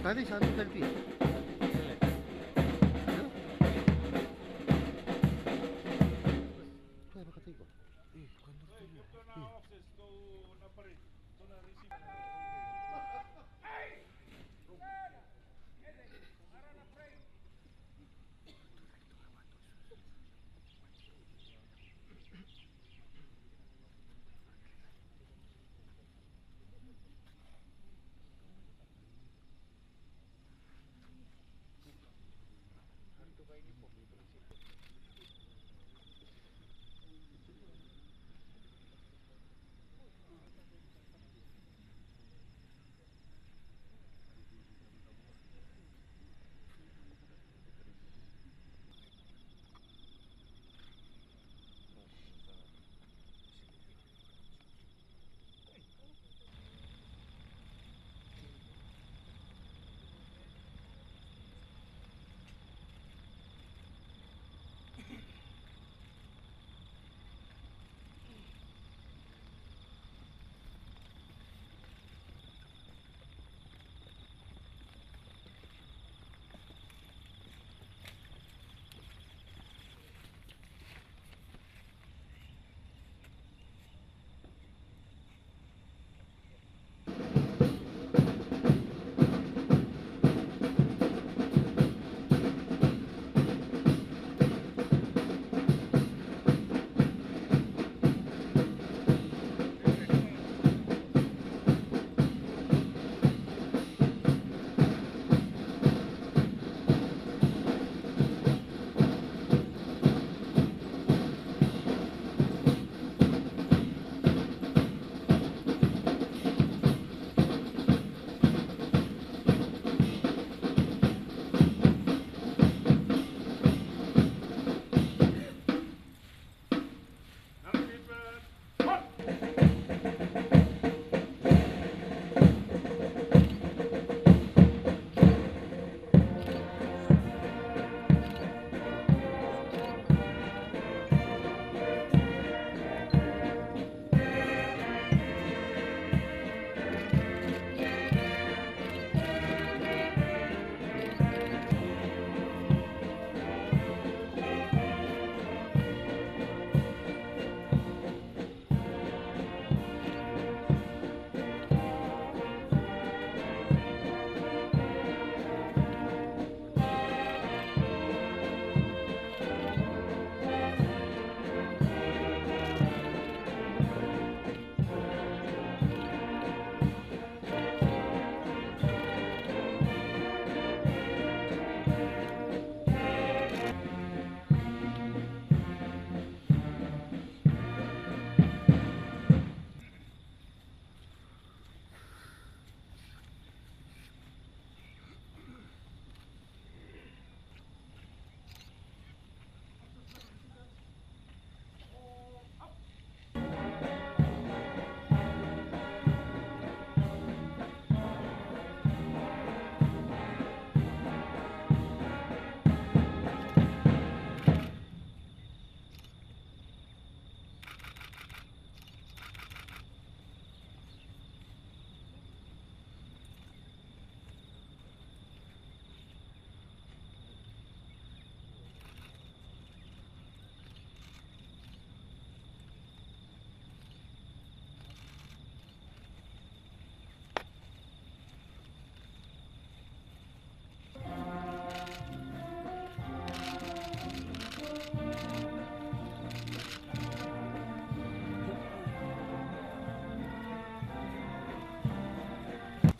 Tadi satu selfie.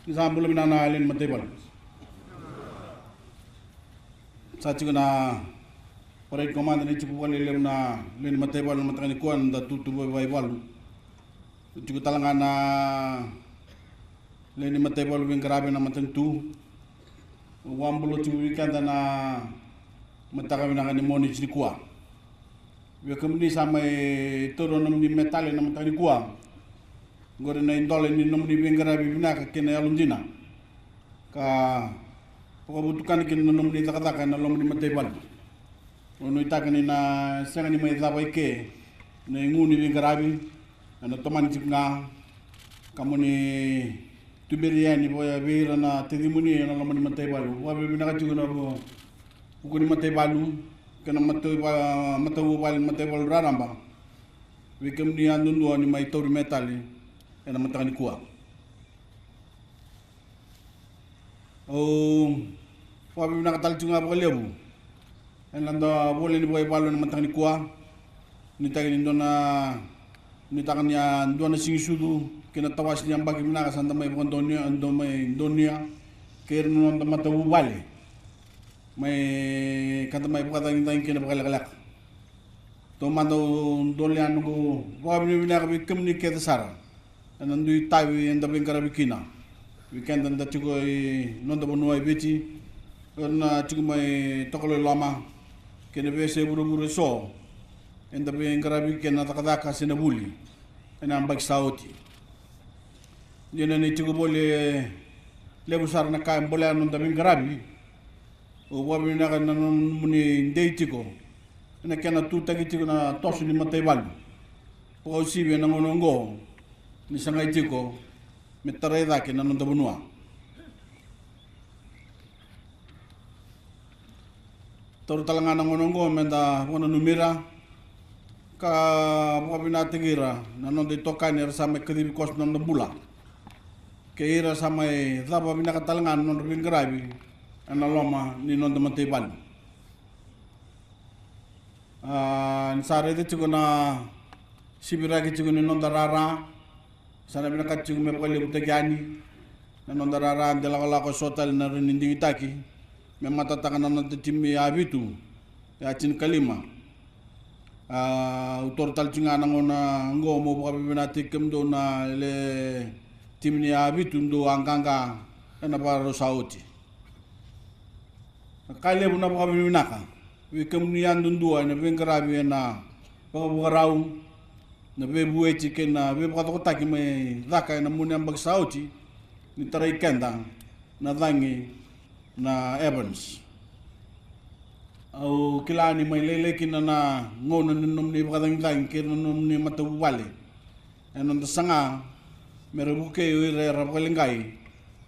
Example minana alin matebal. Sachi na parait command ni chupu wali lem na len matebal matani kuan da tutu vai walu. Chuku talangana len matebal wing grabe na matentu. Wambulo chuku weekend na mataka na ni moni ni kuan. Welcome ni samai toronum ni metal na matani kuan. Gore na indole ni nomni bengara bibina ka kena alundina ka pakabutukan kin nomni takataka na lomni matebal ono itakani na sengani mai zabai ke na nguni bengara bi na tomani tipna kamuni tuberiani boya vera na testimoni na lamani matai balu wa be na kachu na bo ukuni matai balu kana matai balu raramba we kem ni andu ni mai tori metali ena matani kuwa o wa be na katal chunga bo lebu enanda boleh ni boy balu na matani kuwa ni tagin dona ni takanya dona singsudu kena tawas yang bagi mina kasanta mai bondonia ando mai donia kerno ando matabu bale mai kanta mai bukata ngi kena bakal kalak to mando dolian go wabni mina ka bikem ni keta sara anandu tawi enda bengkara bikina weekend anda chugo nonda bonoi beti karena chugo mai tokolo lama kena bese buru-buru so enda bengkara bikena takadaka sinabuli ena ambak sauti Jena ni cukup boleh lebusar nak kain boleh anu tapi garabi, wabi nak anu muni dei ciko, nak kena tu tagi ciko na tosu ni matai balu, pokok si be nango nango, ni sangai ciko, metarai dah kena anu tabunua. Taru talangan nango nango menda wana numira, ka wabi nak tegira, nanu di tokai ni rasa mekedi kos nanu bula. Keira samai thapa bina katalangan non rin grabi ana loma ni non teman tebal sare de chuguna sibira ke chuguna non darara sana bina kat chugume pali utegani non darara andela ko sotal na rin indi taki me mata takana non timi abitu ya chin kalima utor tal chungana ngona ngomo ko bina tikem do na le timni abitu ndo angkanga ena para sauti kale buna baka minaka we kemunian dundua na bengkarabi na pakabukarau na bebuwe chicken na bebaka to taki me daka na munyang bag sauti ni taray kenda na dangi na Evans au kilani may lelekin na ngono ninom ni baka dang kinom ni matawali enon sanga merebuke ire rapalingai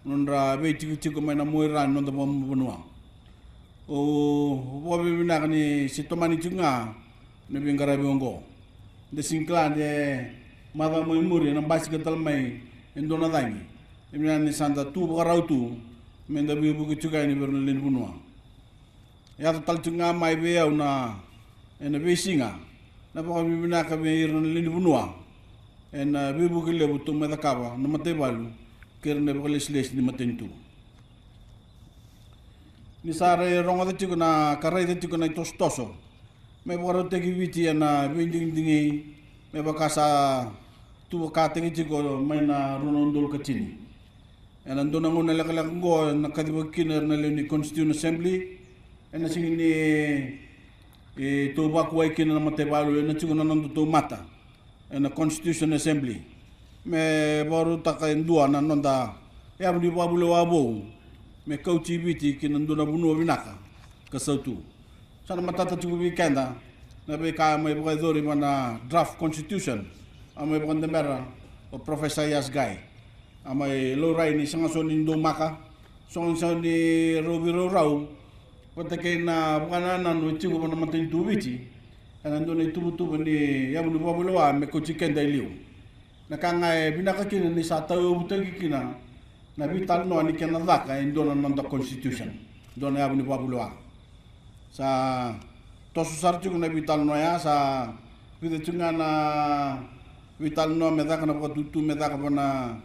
nondra be chiku mai na moira nonda bombenua o bobe bina ni sitomani chunga ne bingara biongo de singkla de mava moi muri na basi ketal mai endona dangi emina ni santa tu barau tu menda bi buku chuga ni berlin bunua ya tal chunga mai be au na ena be singa na bobe bina ka be irlin bunua en bibu kile butu medakaba na mate balu kerne bolisles ni matentu ni sare ronga de chiku na karai de chiku na tostoso me boro te giviti na binding dingi me bakasa tu ka te chiku me na runondol kachini en andona ngona lekala ngo na kadibo kiner na le ni constituent assembly en singini to bakwai kina na mate balu en chiku na nando to mata en a constitution assembly me baru takain dua na nonda ya budi babulo wabo me kauchi biti kinanduna bunu binaka kasautu sana matata chuku weekenda na be ka me bredori mana draft constitution ame bonde mera o professor Yas Guy ame lo rai ni sanga so nindo maka so ni robiro rau patake na bana na no chuku mana matin tu biti anando ni tubu ni ya bunu babulo wa me ko chicken dai liu na kanga binaka kin ni sa tau butagi kina na vital no ni kena daka indona nonda constitution dona ya bunu babulo wa sa to susar chu na vital no ya sa vide chunga na vital no me daka na ko tutu me daka bona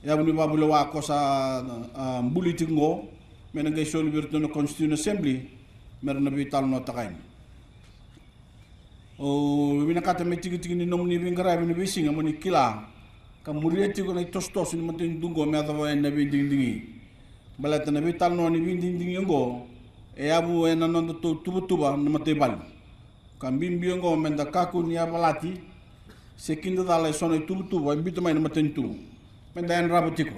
ya bunu babulo wa ko sa mbuli tingo me na ngai so liberto no constitution assembly merna vital no takain o bina kata me tigi ni nomni bingara bina bisinga moni kila kamuria tigo na tostos ni matin dungo me ata na binding dingi balata na vital no ni binding dingi ngo e abu e na nondo tuba na mate bal kambim biongo menda kaku ni abalati sekindo dala sono tuba mbito mai na matin tu menda en rabotiko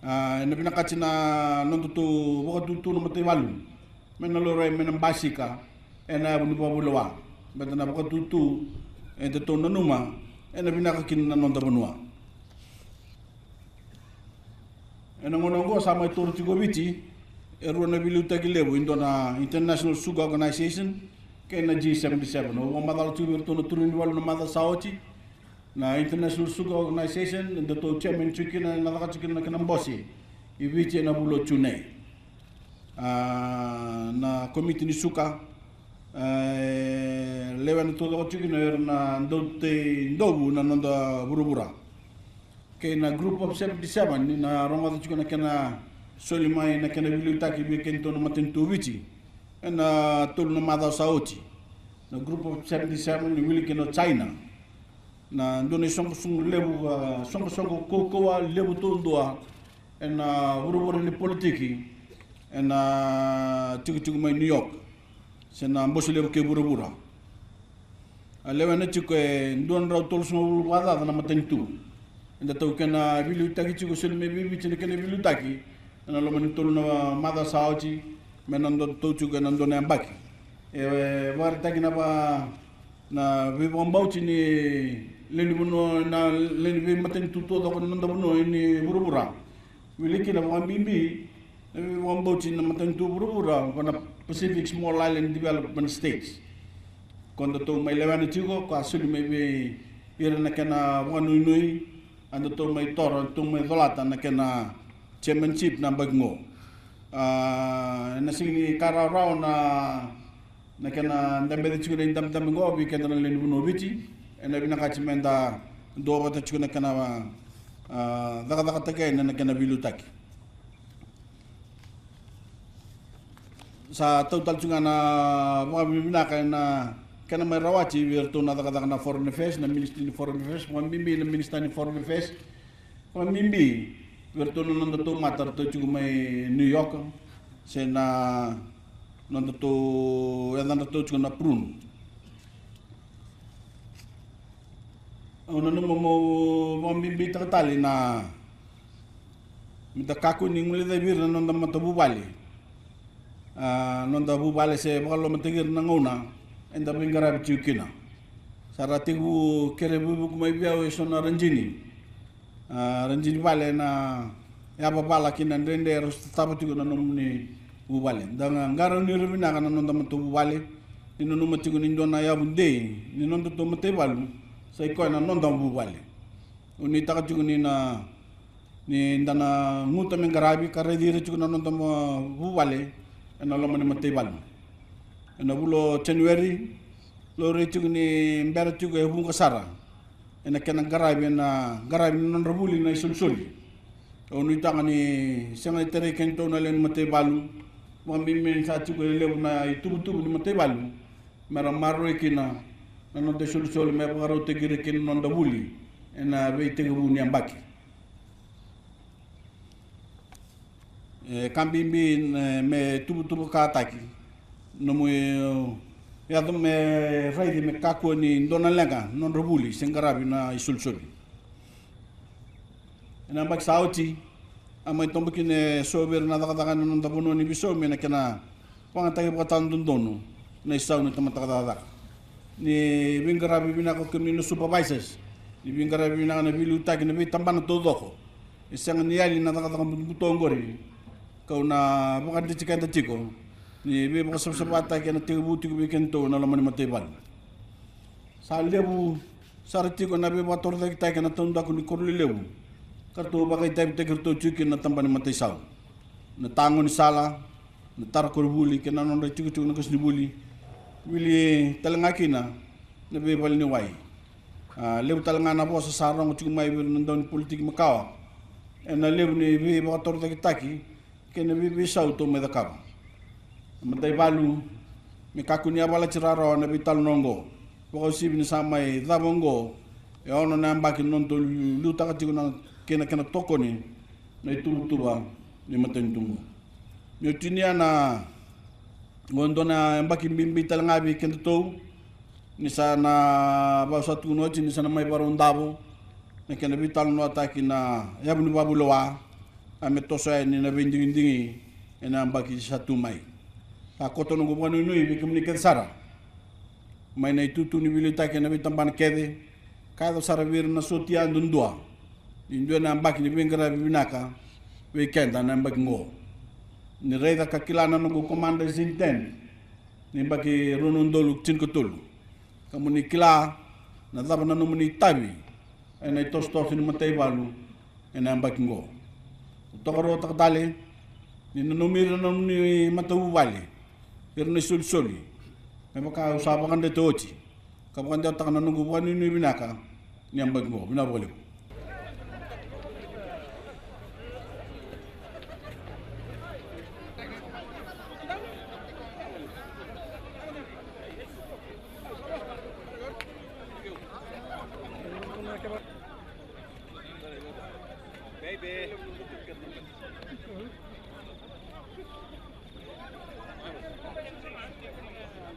na bina kachina nondo tu boka tu na mate balu mena lore mena basika ena bunu babulawa betana boka tutu ente to nanuma ena binaka kin na nonda bunua Enangonongo sama itoro tigovici eruna biluta gilebu indona International Sugar Organization kena G77 o madal tubir tono turin wal na madal saoti na International Sugar Organization the to chairman chicken na naka chicken na kana bosi ibiche na bulo chune na committee ni suka lewan to chicken na ndote ndobu na nanda burubura kena group of 77 ni na ronga chicken na kana solimai na kana bilutaki bi kento na matentu vici na tol na madal saoti na group of 77 ni wili kena China na ndone song lebu song ko lebu to ndoa na burubura ni politiki na tigu mai New York sena mboso lebu ke burubura lewa na tiku ndon raw tol so wada na matentu nda to kana bilutaki tigu solme bi ci kana bilutaki na lo mani tol na mada saochi menando to tigu na ndone ambaki war tagi na ba na vi bombauchi ni leni buno na leni vi matentu to do na ndo buno ni burubura wiliki na mambimbi bombauchi na matentu burubura na Pacific Small Island Development States kondo to mai lewan tigo ko asuli mai be ira na kana wanui ando to mai toro to mai dolata na kana chairmanship na bagngo na sini kararao na kana ndambe tigo ndam ngo bi kana len buno biti ena bina ka chimenda do bata tigo na kana daga take na kana bilutaki sa total chunga na bina kana mai rawati virtu na daga na foreign affairs na ministry ni foreign affairs mimbi na minister ni foreign affairs mimbi virtu na nando to matar to chunga mai New York sena nando to nando to chunga na prun ono no mo mimbi tratali na mita kaku ni ngule da vir na nando matabu bali nonda bu bale se bakalo matigir na ngona enda bingara bichukina sarati bu kere bu kumai biaw sona ranjini bale na ya bala kina ndende tabati na nomni bu bale danga ngara ni rubina kana nonda matu bu bale ni nonu matigo ni ndona ya bunde ni nonda to mate balu sai ko na nonda bu bale uni takatu ni na ni ndana muta mengarabi kare dire chukuna nonda bu bale ena lo mani matei balu ena bulo January lo retu ni mbera tugo e bunga sara ena kena garabi non rabuli na isulsuli onu itanga ni sema tere kento na len matei balu mo mimmen sa tugo le na itubu ni matei balu mera marro ekina na non de sulsuli me baro te gire ken non da buli ena be te bu ni ambaki kambimbi me tubu ka ataki no mo ya do me raidi me kako ni ndona lenga non robuli sengarabi na isulsuli ena mbak sauti amai tombuki ne sober na daga non da bono ni biso me na kana pangata ko tandono na isaw ni tamata daga ni bingarabi bina ko kemi supervisors ni bingarabi bina na bilu tagi na bi tambana todo ko isang niyali na daga butongori kau na bukan di cikan taciko ni be bukan sabata kena tibu bikin to na lamani matebal sa lebu sartiko na be bator da kita kena tunda ku ni korli lebu kartu bagai type tegir to chuki na tambani matesau na tango ni sala na tar korbuli kena non da chuki na kasni buli wili talangakina na be bal ni wai lebu talangana bo sa sarong chuki mai ndon politik makawa na lebu ni be bator da kita ki kena bibi sauto me da kaba matai balu me kakunia bala ciraro na bital nongo poko sibini samai dabongo e ono na mbaki non to luta ka tiguna kena toko ni na tuba ni matentungo me tinia na gondona mbaki bimbi talngabi kena to ni sana ba satu no ni sana mai barondabo na kena bital no ataki na yabni babulowa ame toso ni na bindingi ena mbaki satu mai a kotono go bonu nui bi kumni ke sara mai na tutu ni bilita ke na bitamban kede kada sara vir na sotia ndundua indua na mbaki ni bingara binaka weekend na mbak ngo ni reda kakilana no komanda zinten ni baki runundolu tinkutul kamu ni kila na daba na numuni tabi ena tostos ni matay balu ena mbak ngo tokaro takdale ni numira na ni matawu wali pero ni sulsuli may baka usapan kan dito ochi kamu kan dito takana nungu bukan ni binaka ni mbak ngo binabole Baby.